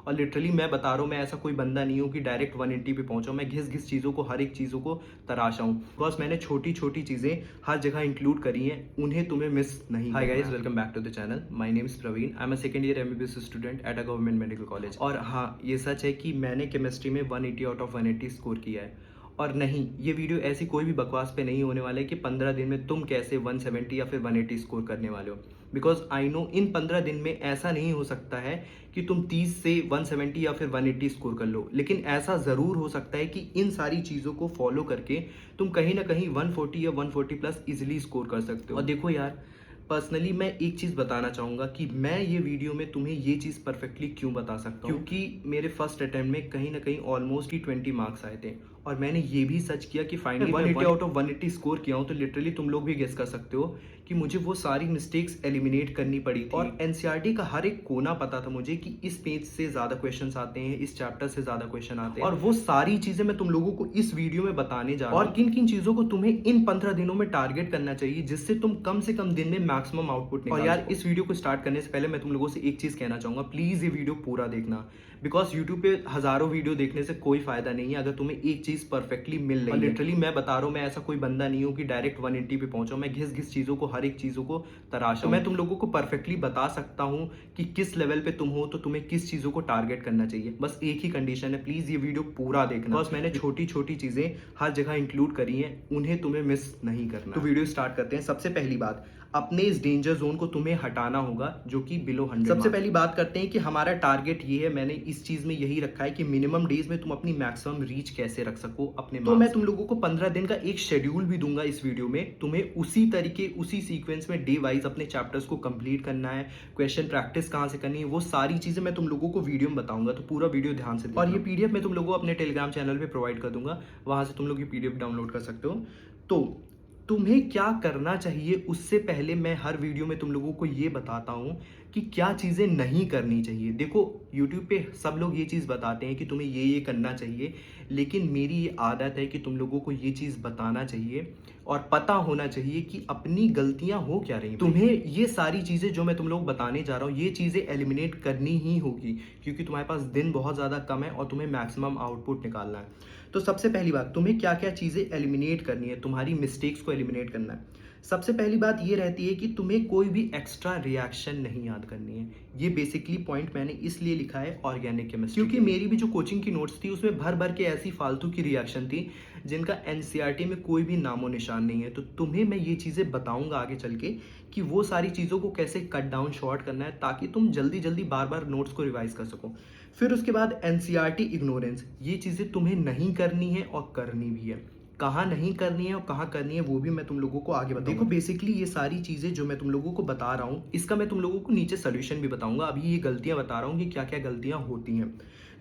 और लिटरली मैं बता रहा हूँ, मैं ऐसा कोई बंदा नहीं हूँ कि डायरेक्ट 180 पे पहुंचा हूँ। मैं घिस घिस चीज़ों को, हर एक चीज़ों को तराशा हूँ। बिकॉज मैंने छोटी छोटी चीज़ें हर जगह इंक्लूड करी हैं, उन्हें तुम्हें मिस नहीं। Hi guys, welcome back to the channel. My name is Praveen. I am a second year MBBS student at a government medical college. और हाँ, ये सच है कि मैंने केमिस्ट्री में 180 आउट ऑफ 180 स्कोर किया है। और नहीं, ये वीडियो ऐसी कोई भी बकवास पे नहीं होने वाला है कि 15 दिन में तुम कैसे 170 या फिर 180 स्कोर करने वाले हो। बिकॉज आई नो इन 15 दिन में ऐसा नहीं हो सकता है कि तुम 30 से 170 या फिर 180 स्कोर कर लो। लेकिन ऐसा ज़रूर हो सकता है कि इन सारी चीज़ों को फॉलो करके तुम कहीं ना कहीं 140 या 140 प्लस इजिली स्कोर कर सकते हो। और देखो यार, पर्सनली मैं एक चीज़ बताना चाहूँगा कि मैं ये वीडियो में तुम्हें ये चीज़ परफेक्टली क्यों बता सकता हूँ, क्योंकि मेरे फर्स्ट अटेम्प्ट में कहीं ना कहीं ऑलमोस्ट ही 20 मार्क्स आए थे। और मैंने ये भी सच किया कि फाइनली 180 आउट ऑफ 180 स्कोर किया हूँ। तो लिटरली तुम लोग भी गेस कर सकते हो कि मुझे वो सारी मिस्टेक्स एलिमिनेट करनी पड़ी थी। और एनसीईआरटी का हर एक कोना पता था मुझे कि इस पेज से ज़्यादा क्वेश्चंस आते हैं, इस चैप्टर से ज़्यादा क्वेश्चन आते हैं। और वो सारी चीज़ें मैं तुम लोगों को इस वीडियो में बताने जा रहा हूँ। और किन किन चीज़ों को तुम्हें इन 15 दिनों में टारगेट करना चाहिए जिससे तुम कम से कम दिन में मैक्सिमम आउटपुट निकाल। और यार, इस वीडियो को स्टार्ट करने से पहले मैं तुम लोगों से एक चीज़ कहना चाहूँगा, प्लीज़ ये वीडियो पूरा देखना। बिकॉज यूट्यूब पे हज़ारों वीडियो देखने से कोई फायदा नहीं है अगर तुम्हें एक चीज़ परफेक्टली मिल रही है। लिटरली मैं बता रहा हूँ, मैं ऐसा कोई बंदा नहीं हूँ कि डायरेक्ट 180 पे पहुंचा हूँ। मैं घिस घिस चीज़ों को, हर एक चीज़ों को तराशा हूँ। मैं तुम लोगों को परफेक्टली बता सकता हूँ कि किस लेवल पे तुम हो तो तुम्हें किस चीज़ों को टारगेट करना चाहिए। बस एक ही कंडीशन है, प्लीज़ ये वीडियो पूरा देखना। बस मैंने छोटी छोटी चीज़ें हर जगह इंक्लूड करी हैं, उन्हें तुम्हें मिस नहीं करना। तो वीडियो स्टार्ट करते हैं। सबसे पहली बात, अपने इस डेंजर जोन को तुम्हें हटाना होगा जो कि बिलो 100। सबसे पहली बात करते हैं कि हमारा टारगेट ये है, मैंने इस चीज में यही रखा है कि मिनिमम डेज में तुम अपनी मैक्सिमम रीच कैसे रख सको अपने। तो मैं तुम लोगों को 15 दिन का एक शेड्यूल भी दूंगा इस वीडियो में। तुम्हें उसी तरीके, उसी सीक्वेंस में डे वाइज अपने चैप्टर्स को कंप्लीट करना है। क्वेश्चन प्रैक्टिस कहाँ से करनी है, वो सारी चीजें मैं तुम लोगों को वीडियो में बताऊंगा। तो पूरा वीडियो ध्यान से देखना। और ये पीडीएफ मैं तुम लोगों को अपने टेलीग्राम चैनल पे प्रोवाइड कर दूंगा, वहां से तुम लोग ये पीडीएफ डाउनलोड कर सकते हो। तो तुम्हें क्या करना चाहिए उससे पहले मैं हर वीडियो में तुम लोगों को ये बताता हूं कि क्या चीज़ें नहीं करनी चाहिए। देखो, YouTube पे सब लोग ये चीज़ बताते हैं कि तुम्हें ये करना चाहिए, लेकिन मेरी ये आदत है कि तुम लोगों को ये चीज़ बताना चाहिए और पता होना चाहिए कि अपनी गलतियां हो क्या रही। तुम्हें ये सारी चीज़ें जो मैं तुम लोग बताने जा रहा हूँ, ये चीज़ें एलिमिनेट करनी ही होगी, क्योंकि तुम्हारे पास दिन बहुत ज़्यादा कम है और तुम्हें मैक्सिमम आउटपुट निकालना है। तो सबसे पहली बात, तुम्हें क्या क्या चीज़ें एलिमिनेट करनी है, तुम्हारी मिस्टेक्स को एलिमिनेट करना है। सबसे पहली बात ये रहती है कि तुम्हें कोई भी एक्स्ट्रा रिएक्शन नहीं याद करनी है। ये बेसिकली पॉइंट मैंने इसलिए लिखा है ऑर्गेनिक केमिस्ट्री, क्योंकि मेरी भी जो कोचिंग की नोट्स थी उसमें भर भर के ऐसी फालतू की रिएक्शन थी जिनका एनसीईआरटी में कोई भी नामो निशान नहीं है। तो तुम्हें मैं ये चीज़ें बताऊंगा आगे चल के कि वो सारी चीज़ों को कैसे कट डाउन शॉर्ट करना है, ताकि तुम जल्दी जल्दी बार बार नोट्स को रिवाइज कर सको। फिर उसके बाद एनसीईआरटी इग्नोरेंस, ये चीज़ें तुम्हें नहीं करनी है और करनी भी है। कहाँ नहीं करनी है और कहाँ करनी है वो भी मैं तुम लोगों को आगे बताऊंगा। देखो, बेसिकली ये सारी चीज़ें जो मैं तुम लोगों को बता रहा हूँ, इसका मैं तुम लोगों को नीचे सोल्यूशन भी बताऊंगा। अभी ये गलतियां बता रहा हूँ कि क्या क्या गलतियां होती हैं।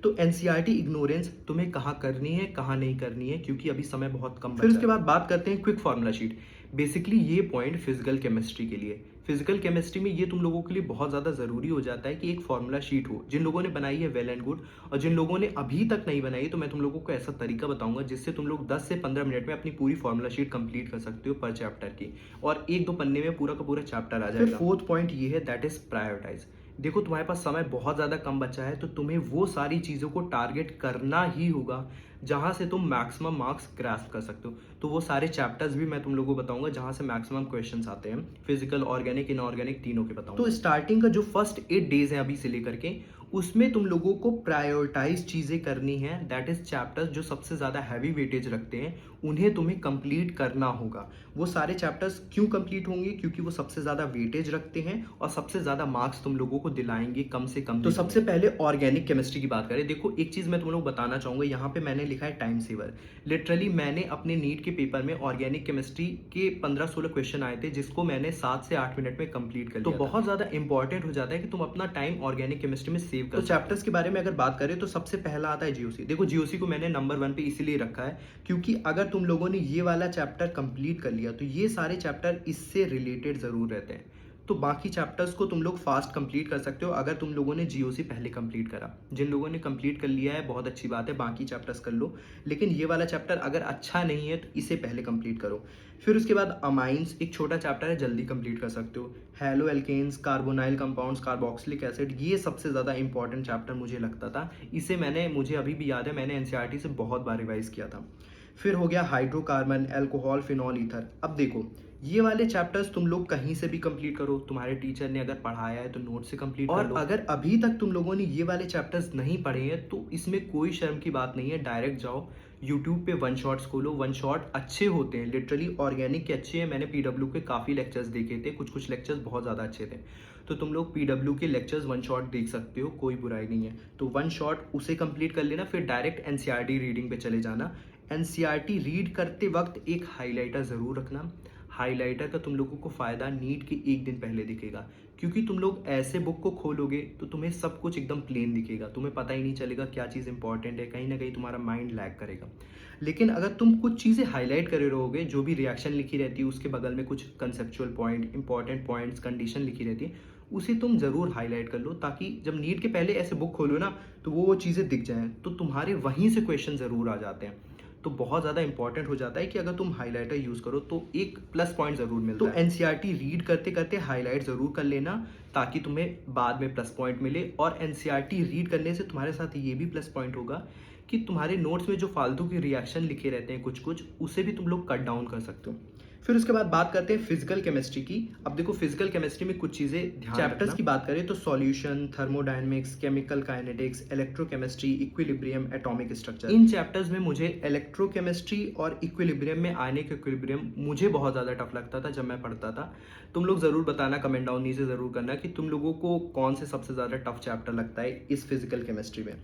तो एनसीईआरटी इग्नोरेंस तुम्हें कहाँ करनी है, कहाँ नहीं करनी है, क्योंकि अभी समय बहुत कम बचा है। फिर उसके बाद बात करते हैं क्विक फार्मूला शीट। बेसिकली ये पॉइंट फिजिकल केमिस्ट्री के लिए, फिजिकल केमिस्ट्री में ये तुम लोगों के लिए बहुत ज़्यादा ज़रूरी हो जाता है कि एक फार्मूला शीट हो। जिन लोगों ने बनाई है वेल एंड गुड, और जिन लोगों ने अभी तक नहीं बनाई तो मैं तुम लोगों को ऐसा तरीका बताऊंगा जिससे तुम लोग 10 से 15 मिनट में अपनी पूरी फार्मूला शीट कंप्लीट कर सकते हो पर चैप्टर की, और एक दो पन्ने में पूरा का पूरा चैप्टर आ जाएगा। फोर्थ पॉइंट ये है, दैट इज प्रायोरिटाइज। देखो, तुम्हारे पास समय बहुत ज़्यादा कम बचा है, तो तुम्हें वो सारी चीज़ों को टारगेट करना ही होगा जहां से तुम मैक्सिमम मार्क्स ग्रैस्प कर सकते हो। तो वो सारे चैप्टर्स भी मैं तुम लोगों को बताऊंगा जहां से मैक्सिमम क्वेश्चंस आते हैं, फिजिकल, ऑर्गेनिक, इनऑर्गेनिक, तीनों के बताऊंगा। तो स्टार्टिंग का जो फर्स्ट 8 डेज है अभी से लेकर के, उसमें तुम लोगों को प्रायोरिटाइज चीज़ें करनी है। दैट इज चैप्टर्स जो सबसे ज़्यादा हैवी वेटेज रखते हैं, उन्हें तुम्हें कंप्लीट करना होगा। वो सारे चैप्टर्स क्यों कंप्लीट होंगे? क्योंकि वो सबसे ज़्यादा वेटेज रखते हैं और सबसे ज़्यादा मार्क्स तुम लोगों को दिलाएंगे कम से कम। तो सबसे पहले ऑर्गेनिक केमिस्ट्री की बात करें। देखो, एक चीज़ मैं तुम लोग बताना चाहूँगा, यहाँ पे मैंने लिखा है टाइम सेवर। लिटरली मैंने अपने नीट के पेपर में ऑर्गेनिक केमिस्ट्री के 15-16 क्वेश्चन आए थे, जिसको मैंने 7 से 8 मिनट में कंप्लीट कर लिया। तो बहुत ज़्यादा इंपॉर्टेंट हो जाता है कि तुम अपना टाइम ऑर्गेनिक केमिस्ट्री में सेव कर। तो चैप्टर्स के बारे में अगर बात करें तो सबसे पहला आता है जीओसी। देखो, जीओसी को मैंने नंबर 1 पे इसीलिए रखा है क्योंकि अगर तुम लोगों ने ये वाला चैप्टर कंप्लीट कर लिया तो ये सारे चैप्टर इससे रिलेटेड जरूर रहते हैं। तो बाकी चैप्टर्स को तुम लोग फास्ट कंप्लीट कर सकते हो अगर तुम लोगों ने जीओसी पहले कंप्लीट करा। जिन लोगों ने कंप्लीट कर लिया है बहुत अच्छी बात है, बाकी चैप्टर्स कर लो, लेकिन ये वाला चैप्टर अगर अच्छा नहीं है तो इसे पहले कंप्लीट करो। फिर उसके बाद अमाइंस एक छोटा चैप्टर है, जल्दी कंप्लीट कर सकते हो। Haloalkanes, carbonyl compounds, carboxylic acid, ये सबसे ज़्यादा इंपॉर्टेंट चैप्टर मुझे लगता था। इसे मुझे अभी भी याद है, मैंने एनसीईआरटी से बहुत बार रिवाइज किया था। फिर हो गया हाइड्रोकार्बन, अल्कोहल, फिनॉल, ईथर। अब देखो ये वाले चैप्टर्स तुम लोग कहीं से भी कंप्लीट करो, तुम्हारे टीचर ने अगर पढ़ाया है तो नोट से कंप्लीट कर लो। और अगर अभी तक तुम लोगों ने ये वाले चैप्टर्स नहीं पढ़े हैं तो इसमें कोई शर्म की बात नहीं है, डायरेक्ट जाओ यूट्यूब पे वन शॉट्स खोलो। वन शॉट अच्छे होते हैं, लिटरली ऑर्गेनिक के अच्छे हैं। मैंने पीडब्ल्यू के काफ़ी लेक्चर्स देखे थे, कुछ लेक्चर्स बहुत ज़्यादा अच्छे थे। तो तुम लोग पीडब्ल्यू के लेक्चर्स वन शॉट देख सकते हो, कोई बुराई नहीं है। तो वन शॉट उसे कंप्लीट कर लेना, फिर डायरेक्ट एनसीईआरटी रीडिंग पे चले जाना। एनसीईआरटी रीड करते वक्त एक हाईलाइटर ज़रूर रखना। हाइलाइटर का तुम लोगों को फ़ायदा नीट के एक दिन पहले दिखेगा, क्योंकि तुम लोग ऐसे बुक को खोलोगे तो तुम्हें सब कुछ एकदम प्लेन दिखेगा, तुम्हें पता ही नहीं चलेगा क्या चीज़ इंपॉर्टेंट है, कहीं ना कहीं तुम्हारा माइंड लैग करेगा। लेकिन अगर तुम कुछ चीज़ें हाईलाइट करे रहोगे, जो भी रिएक्शन लिखी रहती है उसके बगल में कुछ conceptual point, important points, condition लिखी रहती है, उसे तुम ज़रूर हाईलाइट कर लो, ताकि जब नीट के पहले ऐसे बुक खोलो ना तो वो चीज़ें दिख जाएँ, तो तुम्हारे वहीं से क्वेश्चन ज़रूर आ जाते हैं। तो बहुत ज़्यादा इंपॉर्टेंट हो जाता है कि अगर तुम हाइलाइटर यूज़ करो तो एक प्लस पॉइंट ज़रूर मिलता है। तो एनसीईआरटी रीड करते करते हाईलाइट ज़रूर कर लेना, ताकि तुम्हें बाद में प्लस पॉइंट मिले। और एनसीईआरटी रीड करने से तुम्हारे साथ ये भी प्लस पॉइंट होगा कि तुम्हारे नोट्स में जो फालतू के रिएक्शन लिखे रहते हैं कुछ कुछ, उसे भी तुम लोग कट डाउन कर सकते हो। फिर उसके बाद बात करते हैं फिजिकल केमिस्ट्री की। अब देखो फिजिकल केमिस्ट्री में कुछ चीज़ें ध्यान चैप्टर्स की बात करें तो solution, thermodynamics, chemical kinetics, electrochemistry, equilibrium, atomic structure. इन चैप्टर्स में मुझे इलेक्ट्रोकेमिस्ट्री और इक्विलिब्रियम में आयनिक इक्विलिब्रियम मुझे बहुत ज़्यादा टफ लगता था जब मैं पढ़ता था। तुम लोग ज़रूर बताना, कमेंट डाउन नीचे ज़रूर करना कि तुम लोगों को कौन से सबसे ज़्यादा टफ चैप्टर लगता है इस फिजिकल केमिस्ट्री में।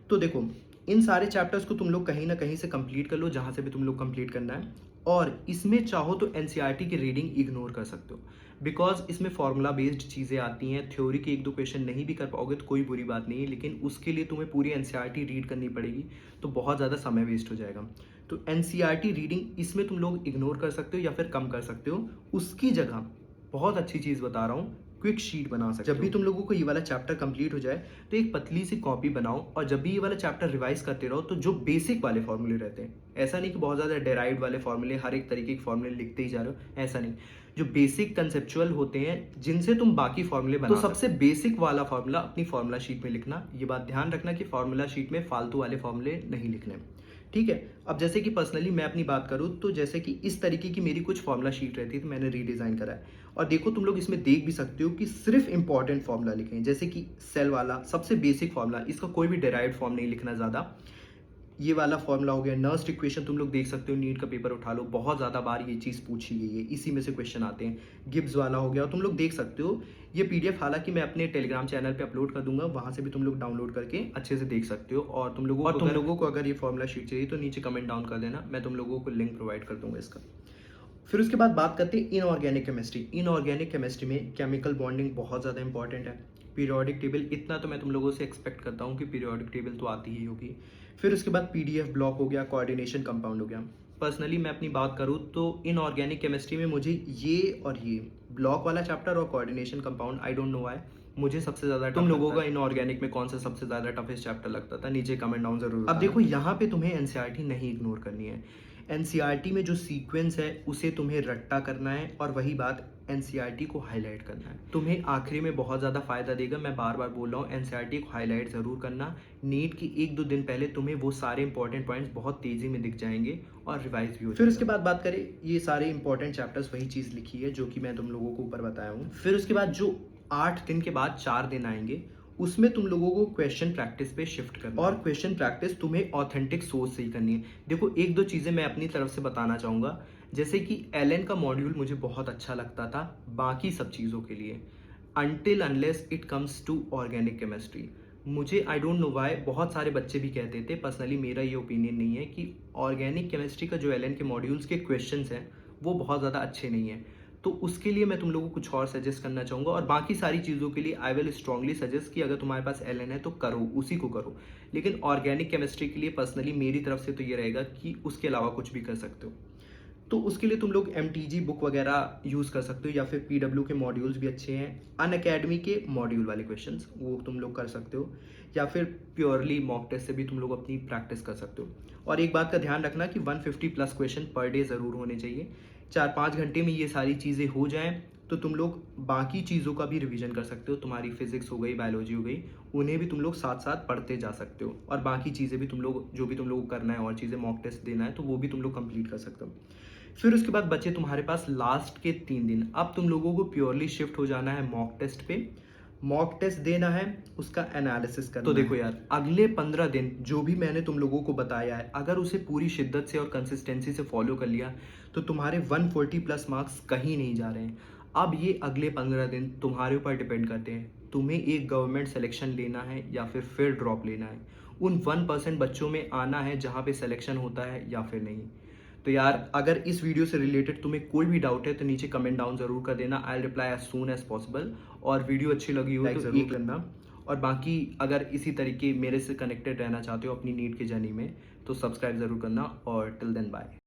तो देखो इन सारे चैप्टर्स को तुम लोग कहीं ना कहीं से कंप्लीट कर लो, जहाँ से भी तुम लोग कंप्लीट करना है। और इसमें चाहो तो एनसीईआरटी की रीडिंग इग्नोर कर सकते हो, बिकॉज इसमें फॉर्मूला बेस्ड चीज़ें आती हैं। थ्योरी के एक दो क्वेश्चन नहीं भी कर पाओगे तो कोई बुरी बात नहीं है, लेकिन उसके लिए तुम्हें पूरी एनसीईआरटी रीड करनी पड़ेगी, तो बहुत ज़्यादा समय वेस्ट हो जाएगा। तो एनसीईआरटी रीडिंग इसमें तुम लोग इग्नोर कर सकते हो या फिर कम कर सकते हो। उसकी जगह बहुत अच्छी चीज़ बता रहा हूँ, क्विक शीट बना सकते हो। जब भी तुम लोगों को ये वाला चैप्टर कंप्लीट हो जाए तो एक पतली सी कॉपी बनाओ, और जब भी ये वाला चैप्टर रिवाइज करते रहो तो जो बेसिक वाले फॉर्मूले रहते हैं, ऐसा नहीं कि बहुत ज़्यादा डेराइव्ड वाले फॉर्मूले, हर एक तरीके के फॉर्मूले लिखते ही जा रहे हो, ऐसा नहीं। जो बेसिक कंसेप्चुअल होते हैं जिनसे तुम बाकी फॉर्मूले बना, तो सबसे बेसिक वाला फॉर्मूला अपनी फॉर्मूला शीट में लिखना। ये बात ध्यान रखना कि फॉर्मूला शीट में फालतू वाले फॉर्मूले नहीं लिखने, ठीक है। अब जैसे कि पर्सनली मैं अपनी बात करूँ तो जैसे कि इस तरीके की मेरी कुछ फॉर्मूला शीट रहती है, तो मैंने रीडिज़ाइन करा है। और देखो तुम लोग इसमें देख भी सकते हो कि सिर्फ इंपॉर्टेंट फॉर्मूला लिखे हैं, जैसे कि सेल वाला सबसे बेसिक फॉर्मूला, इसका कोई भी डेराइव्ड फॉर्म नहीं लिखना ज़्यादा। ये वाला फॉर्मूला हो गया। नर्स्ट इक्वेशन तुम लोग देख सकते हो, नीट का पेपर उठा लो, बहुत ज़्यादा बार ये चीज़ पूछी गई है, इसी में से क्वेश्चन आते हैं। गिब्स वाला हो गया, तुम लोग देख सकते हो। ये पीडीएफ हालांकि मैं अपने टेलीग्राम चैनल पे अपलोड कर दूंगा, वहाँ से भी तुम लोग डाउनलोड करके अच्छे से देख सकते हो। और तुम लोगों को अगर ये फॉर्मूला शीट चाहिए तो नीचे कमेंट डाउन कर देना, मैं तुम लोगों को लिंक प्रोवाइड कर दूंगा इसका। फिर उसके बाद बात करते हैं इनऑर्गेनिक केमिस्ट्री। इनऑर्गेनिक केमिस्ट्री में केमिकल बॉन्डिंग बहुत ज़्यादा इंपॉर्टेंट है। पीरियोडिक टेबल, इतना तो मैं तुम लोगों से एक्सपेक्ट करता हूँ कि पीरियोडिक टेबल तो आती ही होगी। फिर उसके बाद पीडीएफ ब्लॉक हो गया, कोऑर्डिनेशन कंपाउंड हो गया। पर्सनली मैं अपनी बात करूँ तो इनऑर्गेनिक केमिस्ट्री में मुझे ये और ये ब्लॉक वाला चैप्टर और coordination compound, I don't know why, मुझे सबसे ज़्यादा तुम लोगों का इनऑर्गेनिक में कौन सा सबसे ज़्यादा टफेस्ट चैप्टर लगता था, नीचे कमेंट डाउन जरूर। अब देखो यहाँ पे तुम्हें एनसीईआरटी नहीं इग्नोर करनी है। एनसीईआरटी में जो सीक्वेंस है उसे तुम्हें रट्टा करना है, और वही बात एनसीईआरटी को हाईलाइट करना है। तुम्हें आखिरी में बहुत ज़्यादा फायदा देगा, मैं बार बार बोल रहा हूँ, एनसीईआरटी को हाईलाइट ज़रूर करना। नीट की एक दो दिन पहले तुम्हें वो सारे इंपॉर्टेंट पॉइंट्स बहुत तेज़ी में दिख जाएंगे और रिवाइज भी हो जाएगा। फिर उसके बाद बात करें, ये सारे इंपॉर्टेंट चैप्टर्स वही चीज़ लिखी है जो कि मैं तुम लोगों को ऊपर बताया हूँ। फिर उसके बाद जो 8 दिन के बाद 4 दिन आएंगे, उसमें तुम लोगों को क्वेश्चन प्रैक्टिस पे शिफ्ट करना, और क्वेश्चन प्रैक्टिस तुम्हें ऑथेंटिक सोर्स से ही करनी है। देखो एक दो चीज़ें मैं अपनी तरफ से बताना चाहूँगा, जैसे कि एलन का मॉड्यूल मुझे बहुत अच्छा लगता था बाकी सब चीज़ों के लिए, until unless it comes to organic chemistry. मुझे आई डोंट नो व्हाई बहुत सारे बच्चे भी कहते थे, पर्सनली मेरा ये ओपिनियन नहीं है कि ऑर्गेनिक केमिस्ट्री का जो एलन के मॉड्यूल्स के क्वेश्चंस हैं वो बहुत ज़्यादा अच्छे नहीं हैं। तो उसके लिए मैं तुम लोगों को कुछ और सजेस्ट करना चाहूँगा, और बाकी सारी चीज़ों के लिए आई विल स्ट्रांगली सजेस्ट कि अगर तुम्हारे पास एलएन है तो करो, उसी को करो। लेकिन ऑर्गेनिक केमिस्ट्री के लिए पर्सनली मेरी तरफ से तो ये रहेगा कि उसके अलावा कुछ भी कर सकते हो। तो उसके लिए तुम लोग MTG बुक वगैरह यूज़ कर सकते हो, या फिर PW के मॉड्यूल्स भी अच्छे हैं। अनअकैडमी के मॉड्यूल वाले क्वेश्चंस वो तुम लोग कर सकते हो, या फिर प्योरली मॉक टेस्ट से भी तुम लोग अपनी प्रैक्टिस कर सकते हो। और एक बात का ध्यान रखना कि 150 प्लस क्वेश्चन पर डे ज़रूर होने चाहिए। 4-5 घंटे में ये सारी चीज़ें हो जाएं तो तुम लोग बाकी चीज़ों का भी रिवीजन कर सकते हो। तुम्हारी फिजिक्स हो गई, बायोलॉजी हो गई, उन्हें भी तुम लोग साथ साथ पढ़ते जा सकते हो। और बाकी चीज़ें भी तुम लोग, जो भी तुम लोग को करना है और चीज़ें मॉक टेस्ट देना है, तो वो भी तुम लोग कंप्लीट कर सकते हो। फिर उसके बाद बचे तुम्हारे पास लास्ट के 3 दिन। अब तुम लोगों को प्योरली शिफ्ट हो जाना है मॉक टेस्ट पे। मॉक टेस्ट देना है, उसका एनालिसिस करना तो देखो यार, अगले 15 दिन जो भी मैंने तुम लोगों को बताया है, अगर उसे पूरी शिद्दत से और कंसिस्टेंसी से फॉलो कर लिया तो तुम्हारे 140 प्लस मार्क्स कहीं नहीं जा रहे हैं। अब ये अगले 15 दिन तुम्हारे ऊपर डिपेंड करते हैं, तुम्हें एक गवर्नमेंट सिलेक्शन लेना है या फिर ड्रॉप लेना है। उन 1% बच्चों में आना है जहाँ पे सिलेक्शन होता है या फिर नहीं। तो यार, अगर इस वीडियो से रिलेटेड तुम्हें कोई भी डाउट है तो नीचे कमेंट डाउन जरूर कर देना। I reply as soon as possible. और वीडियो अच्छी लगी हो तो जरूर करना। और बाकी अगर इसी तरीके मेरे से कनेक्टेड रहना चाहते हो अपनी नीट की जर्नी में, तो सब्सक्राइब जरूर करना। और टिल देन बाय।